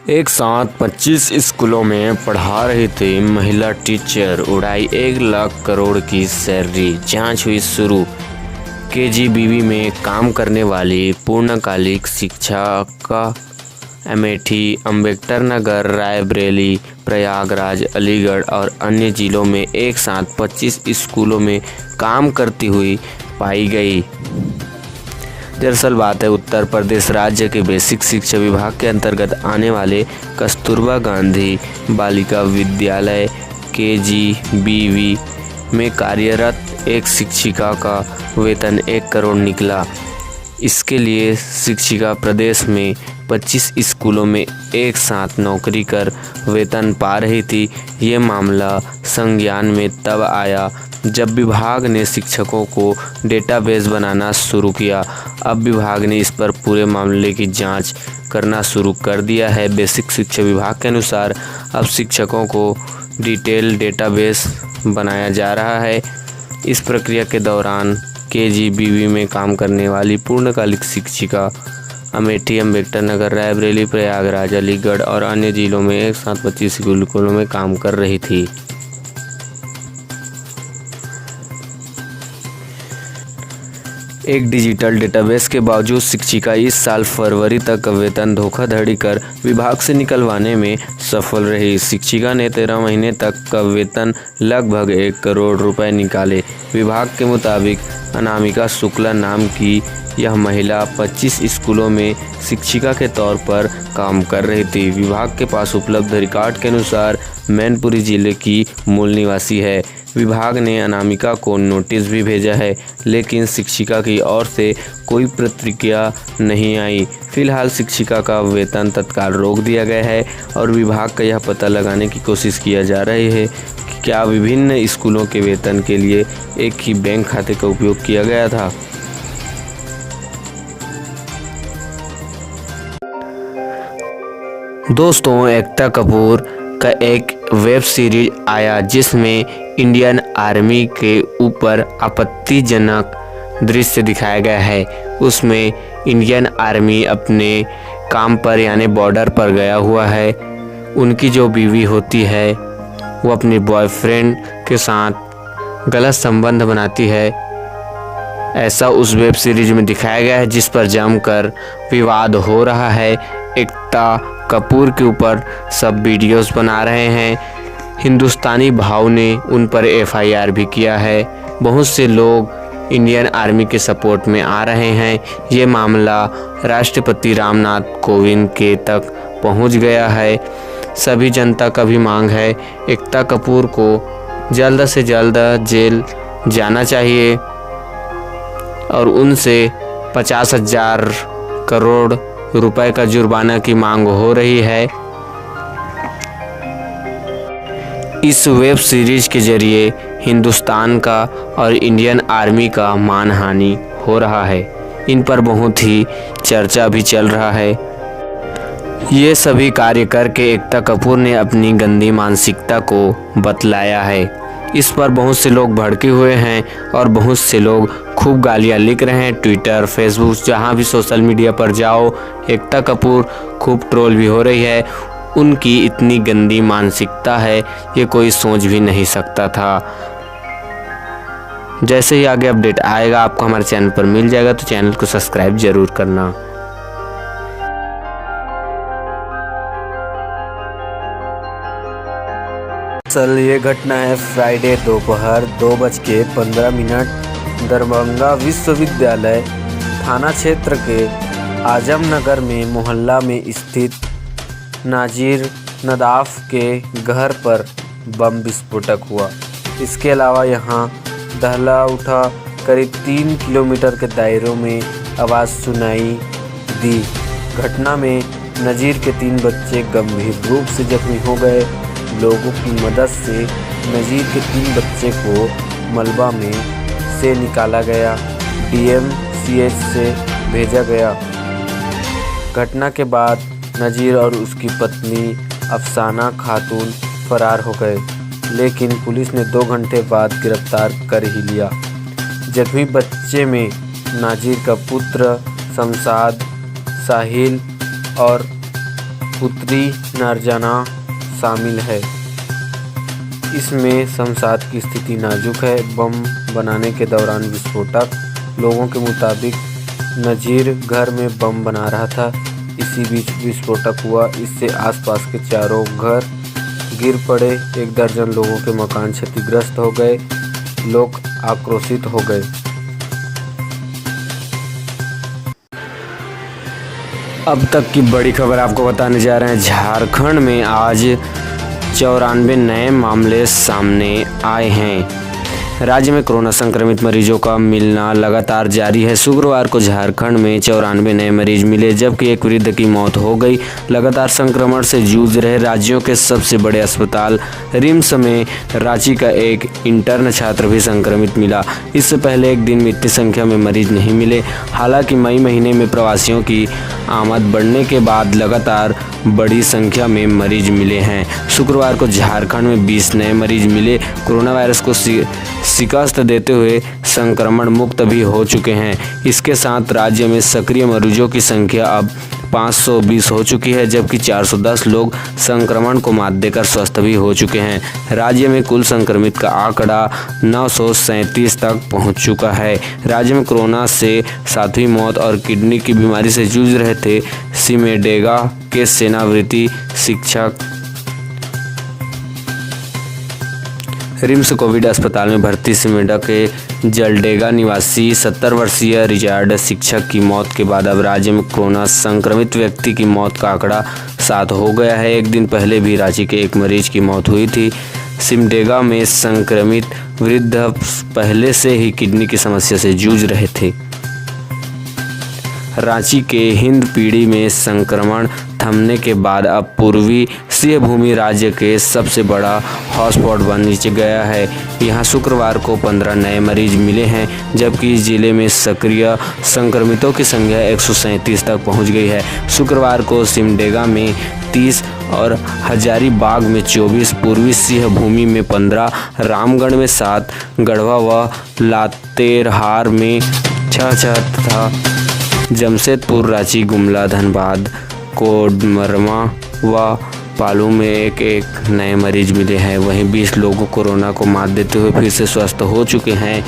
एक साथ 25 स्कूलों में पढ़ा रही थी महिला टीचर, उड़ाई 1 लाख करोड़ की सैलरी, जांच हुई शुरू। केजीबीवी में काम करने वाली पूर्णकालिक शिक्षक अमेठी, अम्बेडकर नगर, रायबरेली, प्रयागराज, अलीगढ़ और अन्य जिलों में एक साथ 25 स्कूलों में काम करती हुई पाई गई। दरअसल बात है उत्तर प्रदेश राज्य के बेसिक शिक्षा विभाग के अंतर्गत आने वाले कस्तूरबा गांधी बालिका विद्यालय केजीबीवी में कार्यरत एक शिक्षिका का वेतन 1 करोड़ निकला। इसके लिए शिक्षिका प्रदेश में 25 स्कूलों में एक साथ नौकरी कर वेतन पा रही थी। ये मामला संज्ञान में तब आया जब विभाग ने शिक्षकों को डेटाबेस बनाना शुरू किया। अब विभाग ने इस पर पूरे मामले की जांच करना शुरू कर दिया है। बेसिक शिक्षा विभाग के अनुसार अब शिक्षकों को डिटेल डेटाबेस बनाया जा रहा है। इस प्रक्रिया के दौरान केजीबीवी में काम करने वाली पूर्णकालिक शिक्षिका अमेठी, अम्बेडकर नगर, रायबरेली, प्रयागराज, अलीगढ़ और अन्य जिलों में एक साथ 25 स्कूलों में काम कर रही थी। एक डिजिटल डेटाबेस के बावजूद शिक्षिका इस साल फरवरी तक वेतन धोखाधड़ी कर विभाग से निकलवाने में सफल रही। शिक्षिका ने 13 महीने तक का वेतन लगभग 1 करोड़ रुपए निकाले। विभाग के मुताबिक अनामिका शुक्ला नाम की यह महिला 25 स्कूलों में शिक्षिका के तौर पर काम कर रही थी। विभाग के पास उपलब्ध रिकॉर्ड के अनुसार मैनपुरी जिले की मूल निवासी है। विभाग ने अनामिका को नोटिस भी भेजा है, लेकिन शिक्षिका की ओर से कोई प्रतिक्रिया नहीं आई। फिलहाल शिक्षिका का वेतन तत्काल रोक दिया गया है और विभाग का यह पता लगाने की कोशिश किया जा रही है कि क्या विभिन्न स्कूलों के वेतन के लिए एक ही बैंक खाते का उपयोग किया गया था। दोस्तों, एकता कपूर का एक वेब सीरीज आया जिसमें इंडियन आर्मी के ऊपर आपत्तिजनक दृश्य दिखाया गया है। उसमें इंडियन आर्मी अपने काम पर यानी बॉर्डर पर गया हुआ है। उनकी जो बीवी होती है वो अपने बॉयफ्रेंड के साथ गलत संबंध बनाती है, ऐसा उस वेब सीरीज में दिखाया गया है, जिस पर जमकर विवाद हो रहा है। एकता कपूर के ऊपर सब वीडियोस बना रहे हैं। हिंदुस्तानी भाव ने उन पर एफआईआर भी किया है। बहुत से लोग इंडियन आर्मी के सपोर्ट में आ रहे हैं। ये मामला राष्ट्रपति रामनाथ कोविंद के तक पहुंच गया है। सभी जनता का भी मांग है एकता कपूर को जल्द से जल्द जेल जाना चाहिए और उनसे 50,000 करोड़ रुपए का जुर्माना की मांग हो रही है। इस वेब सीरीज के जरिए हिंदुस्तान का और इंडियन आर्मी का मानहानि हो रहा है। इन पर बहुत ही चर्चा भी चल रहा है। ये सभी कार्य करके एकता कपूर ने अपनी गंदी मानसिकता को बतलाया है। इस पर बहुत से लोग भड़के हुए हैं और बहुत से लोग खूब गालियाँ लिख रहे हैं। ट्विटर, फेसबुक, जहाँ भी सोशल मीडिया पर जाओ, एकता कपूर खूब ट्रोल भी हो रही है। उनकी इतनी गंदी मानसिकता है, ये कोई सोच भी नहीं सकता था। जैसे ही आगे अपडेट आएगा आपको हमारे चैनल पर मिल जाएगा, तो चैनल को सब्सक्राइब जरूर करना। दरअसल ये घटना है फ्राइडे दोपहर 2:15 दरभंगा विश्वविद्यालय थाना क्षेत्र के आजमनगर में मोहल्ला में स्थित नाजिर नदाफ के घर पर बम विस्फोटक हुआ। इसके अलावा यहाँ दहला उठा। करीब 3 किलोमीटर के दायरों में आवाज़ सुनाई दी। घटना में नजीर के 3 बच्चे गंभीर रूप से जख्मी हो गए। लोगों की मदद से नजीर के 3 बच्चे को मलबा में से निकाला गया, डीएमसीएच से भेजा गया। घटना के बाद नजीर और उसकी पत्नी अफसाना खातून फरार हो गए, लेकिन पुलिस ने 2 घंटे बाद गिरफ्तार कर ही लिया। जख्मी बच्चे में नाजिर का पुत्र शमशाद, साहिल और पुत्री नरजाना शामिल है। इसमें शमशाद की स्थिति नाजुक है। बम बनाने के दौरान विस्फोटक। लोगों के मुताबिक नजीर घर में बम बना रहा था, इसी बीच विस्फोटक हुआ। इससे आसपास के चारों घर गिर पड़े। 1 दर्जन लोगों के मकान क्षतिग्रस्त हो गए। लोग आक्रोशित हो गए। अब तक की बड़ी खबर आपको बताने जा रहे हैं। झारखंड में आज 94 नए मामले सामने आए हैं। राज्य में कोरोना संक्रमित मरीजों का मिलना लगातार जारी है। शुक्रवार को झारखंड में 94 नए मरीज मिले, जबकि एक वृद्ध की मौत हो गई। लगातार संक्रमण से जूझ रहे राज्यों के सबसे बड़े अस्पताल रिम्स में रांची का एक इंटर्न छात्र भी संक्रमित मिला। इससे पहले एक दिन में इतनी संख्या में मरीज नहीं मिले। हालांकि मई महीने में प्रवासियों की आमद बढ़ने के बाद लगातार बड़ी संख्या में मरीज मिले हैं। शुक्रवार को झारखंड में 20 नए मरीज मिले। कोरोना वायरस को शिकस्त देते हुए संक्रमण मुक्त भी हो चुके हैं। इसके साथ राज्य में सक्रिय मरीजों की संख्या अब 520 हो चुकी है, जबकि 410 लोग संक्रमण को मात देकर स्वस्थ भी हो चुके हैं। राज्य में कुल संक्रमित का आंकड़ा 937 तक पहुंच चुका है। राज्य में कोरोना से 7वीं मौत और किडनी की बीमारी से जूझ रहे थे सिमडेगा के सेवानिवृत्त शिक्षक रिम्स कोविड अस्पताल में भर्ती सिमडेगा के जलडेगा निवासी 70 वर्षीय रिटायर्ड शिक्षक की मौत के बाद अब राज्य में कोरोना संक्रमित व्यक्ति की मौत का आंकड़ा 7 हो गया है। एक दिन पहले भी रांची के एक मरीज की मौत हुई थी। सिमडेगा में संक्रमित वृद्ध पहले से ही किडनी की समस्या से जूझ रहे थे। रांची के हिंदपीढ़ी में संक्रमण थमने के बाद अब पूर्वी सिंहभूमि राज्य के सबसे बड़ा हॉटस्पॉट बन गया है। यहां शुक्रवार को 15 नए मरीज मिले हैं, जबकि इस जिले में सक्रिय संक्रमितों की संख्या 137 तक पहुंच गई है। शुक्रवार को सिमडेगा में 30 और हजारीबाग में 24, पूर्वी सिंहभूमि में 15, रामगढ़ में 7, गढ़वा व लातेहार में 6 तथा जमशेदपुर, रांची, गुमला, धनबाद, कोडरमा व पालू में एक नए मरीज मिले हैं। वहीं 20 लोगों कोरोना को मात देते हुए फिर से स्वस्थ हो चुके हैं।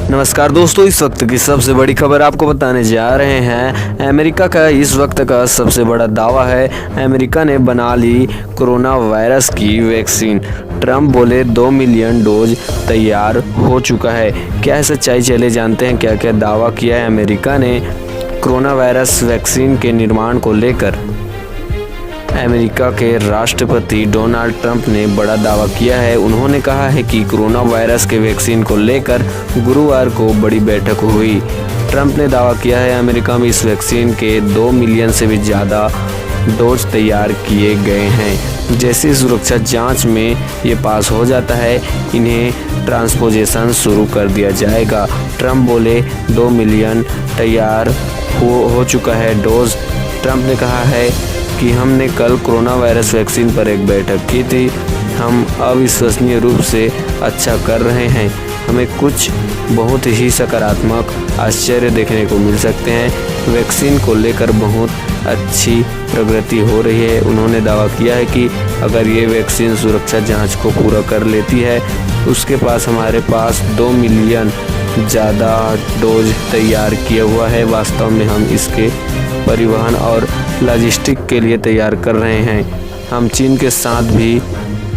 नमस्कार दोस्तों, इस वक्त की सबसे बड़ी खबर आपको बताने जा रहे हैं। अमेरिका का इस वक्त का सबसे बड़ा दावा है, अमेरिका ने बना ली कोरोना वायरस की वैक्सीन। ट्रंप बोले 2 मिलियन डोज तैयार हो चुका है। क्या है सच्चाई, चले जानते हैं क्या क्या दावा किया है अमेरिका ने कोरोना वायरस वैक्सीन के निर्माण को लेकर। अमेरिका के राष्ट्रपति डोनाल्ड ट्रंप ने बड़ा दावा किया है। उन्होंने कहा है कि कोरोना वायरस के वैक्सीन को लेकर गुरुवार को बड़ी बैठक हुई। ट्रंप ने दावा किया है अमेरिका में इस वैक्सीन के 2 मिलियन से भी ज़्यादा डोज तैयार किए गए हैं। जैसी सुरक्षा जांच में ये पास हो जाता है, इन्हें ट्रांसपोजिशन शुरू कर दिया जाएगा। ट्रंप बोले 2 मिलियन तैयार हो चुका है डोज। ट्रंप ने कहा है कि हमने कल कोरोना वायरस वैक्सीन पर एक बैठक की थी। हम अविश्वसनीय रूप से अच्छा कर रहे हैं। हमें कुछ बहुत ही सकारात्मक आश्चर्य देखने को मिल सकते हैं। वैक्सीन को लेकर बहुत अच्छी प्रगति हो रही है। उन्होंने दावा किया है कि अगर ये वैक्सीन सुरक्षा जांच को पूरा कर लेती है, उसके पास हमारे पास 2 मिलियन ज़्यादा डोज तैयार किया हुआ है। वास्तव में हम इसके परिवहन और लॉजिस्टिक के लिए तैयार कर रहे हैं। हम चीन के साथ भी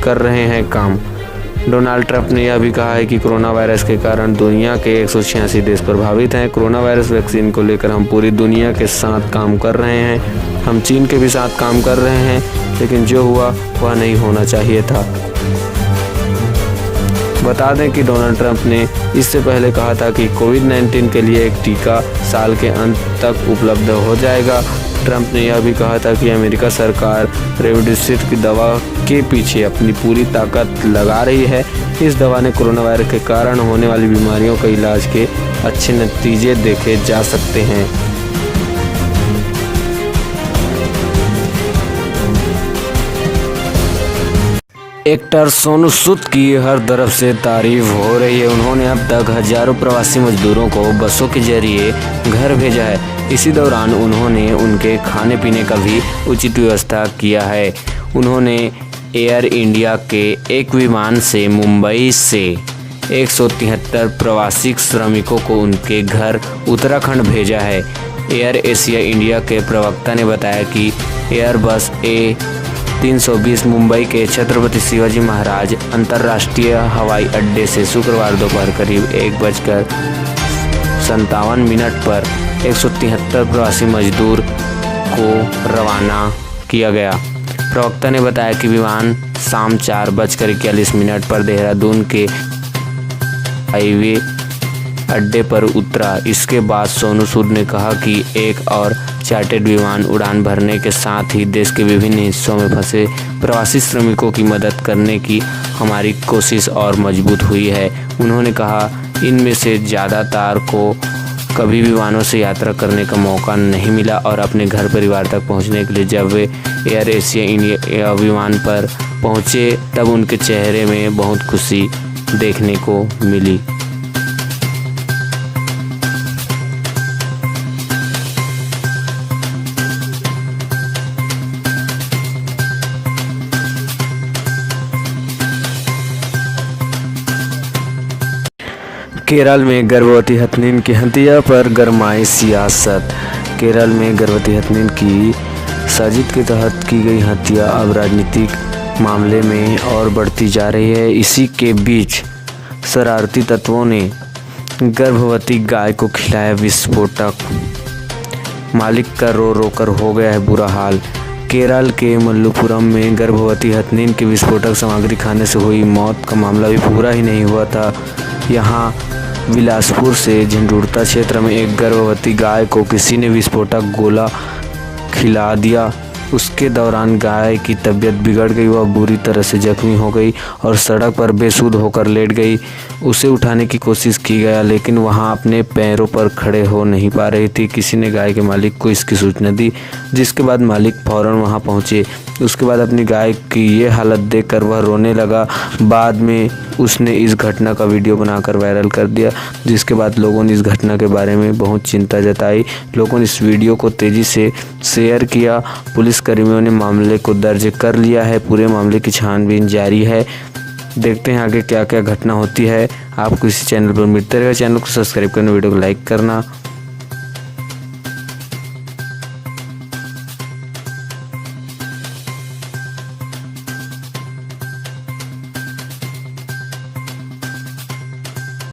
कर रहे हैं काम। डोनाल्ड ट्रंप ने यह भी कहा है कि कोरोना वायरस के कारण दुनिया के 186 देश प्रभावित हैं। कोरोना वायरस वैक्सीन को लेकर हम पूरी दुनिया के साथ काम कर रहे हैं। हम चीन के भी साथ काम कर रहे हैं, लेकिन जो हुआ वह नहीं होना चाहिए था। बता दें कि डोनाल्ड ट्रंप ने इससे पहले कहा था कि कोविड-19 के लिए एक टीका साल के अंत तक उपलब्ध हो जाएगा। ट्रंप ने यह भी कहा था कि अमेरिका सरकार रेमडेसिविर की दवा के पीछे अपनी पूरी ताकत लगा रही है। इस दवा ने कोरोना वायरस के कारण होने वाली बीमारियों के इलाज के अच्छे नतीजे देखे जा सकते हैं। एक्टर सोनू सूद की हर तरफ से तारीफ हो रही है। उन्होंने अब तक हजारों प्रवासी मजदूरों को बसों के जरिए घर भेजा है। इसी दौरान उन्होंने उनके खाने पीने का भी उचित व्यवस्था किया है। उन्होंने एयर इंडिया के एक विमान से मुंबई से 173 प्रवासी श्रमिकों को उनके घर उत्तराखंड भेजा है। एयर एशिया इंडिया के प्रवक्ता ने बताया कि एयरबस A320 मुंबई के छत्रपति शिवाजी महाराज अंतर्राष्ट्रीय हवाई अड्डे से शुक्रवार दोपहर करीब 1:57 पर 173 प्रवासी मजदूर को रवाना किया गया। प्रवक्ता ने बताया कि विमान शाम 4:41 पर देहरादून के हाईवे अड्डे पर उतरा। इसके बाद सोनू सूद ने कहा कि एक और चार्टर्ड विमान उड़ान भरने के साथ ही देश के विभिन्न हिस्सों में फंसे प्रवासी श्रमिकों की मदद करने की हमारी कोशिश और मजबूत हुई है। उन्होंने कहा, इनमें से ज़्यादातर को कभी विमानों से यात्रा करने का मौका नहीं मिला और अपने घर परिवार तक पहुंचने के लिए जब वे एयर एशिया इंडिया विमान पर पहुंचे तब उनके चेहरे में बहुत खुशी देखने को मिली। केरल में गर्भवती हथिनी की हत्या पर गरमाई सियासत। केरल में गर्भवती हथिनी की साजिश के तहत की गई हत्या अब राजनीतिक मामले में और बढ़ती जा रही है। इसी के बीच शरारती तत्वों ने गर्भवती गाय को खिलाया विस्फोटक। मालिक का रो रो कर हो गया है बुरा हाल। केरल के मल्लपुरम में गर्भवती हथिनी की विस्फोटक सामग्री खाने से हुई मौत का मामला भी पूरा ही नहीं हुआ था। यहाँ बिलासपुर से झंडूरता क्षेत्र में एक गर्भवती गाय को किसी ने विस्फोटक गोला खिला दिया। उसके दौरान गाय की तबीयत बिगड़ गई, वह बुरी तरह से जख्मी हो गई और सड़क पर बेसुध होकर लेट गई। उसे उठाने की कोशिश की गया लेकिन वहां अपने पैरों पर खड़े हो नहीं पा रही थी। किसी ने गाय के मालिक को इसकी सूचना दी, जिसके बाद मालिक फौरन वहां पहुंचे। उसके बाद अपनी गाय की ये हालत देखकर वह रोने लगा। बाद में उसने इस घटना का वीडियो बनाकर वायरल कर दिया, जिसके बाद लोगों ने इस घटना के बारे में बहुत चिंता जताई। लोगों ने इस वीडियो को तेज़ी से शेयर किया। पुलिसकर्मियों ने मामले को दर्ज कर लिया है। पूरे मामले की छानबीन जारी है। देखते हैं आगे क्या क्या घटना होती है। आपको इसी चैनल पर मिलते रहेगा। चैनल को सब्सक्राइब करना, वीडियो को लाइक करना।